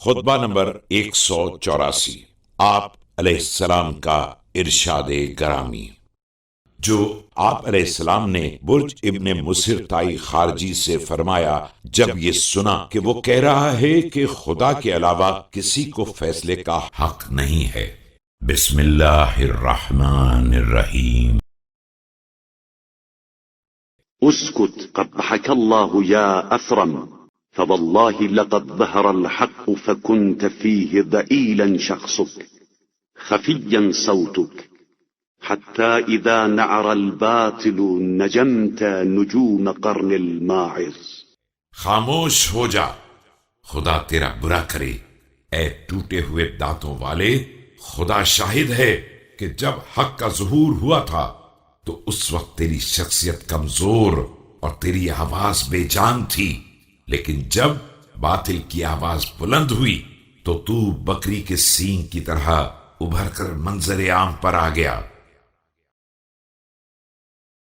خطبہ نمبر 184 آپ علیہ السلام کا ارشاد گرامی۔ جو آپ علیہ السلام نے برج ابن مصر تائی خارجی سے فرمایا جب یہ سنا کہ وہ کہہ رہا ہے کہ خدا کے علاوہ کسی کو فیصلے کا حق نہیں ہے۔ بسم اللہ الرحمن الرحیم۔ اسكت قبحك الله يا أثرم، فوالله لقد ظهر الحق فكنت فيه ضئيلا شخصك خفيا صوتك حتى إذا نعر الباطل نجمت نجوم قرن الماعز۔ خاموش ہو جا، خدا تیرا برا کرے اے ٹوٹے ہوئے دانتوں والے۔ خدا شاہد ہے کہ جب حق کا ظہور ہوا تھا تو اس وقت تیری شخصیت کمزور اور تیری آواز بے جان تھی، لیکن جب باطل کی آواز بلند ہوئی تو بکری کے سینگ کی طرح ابھر کر منظر عام پر آ گیا۔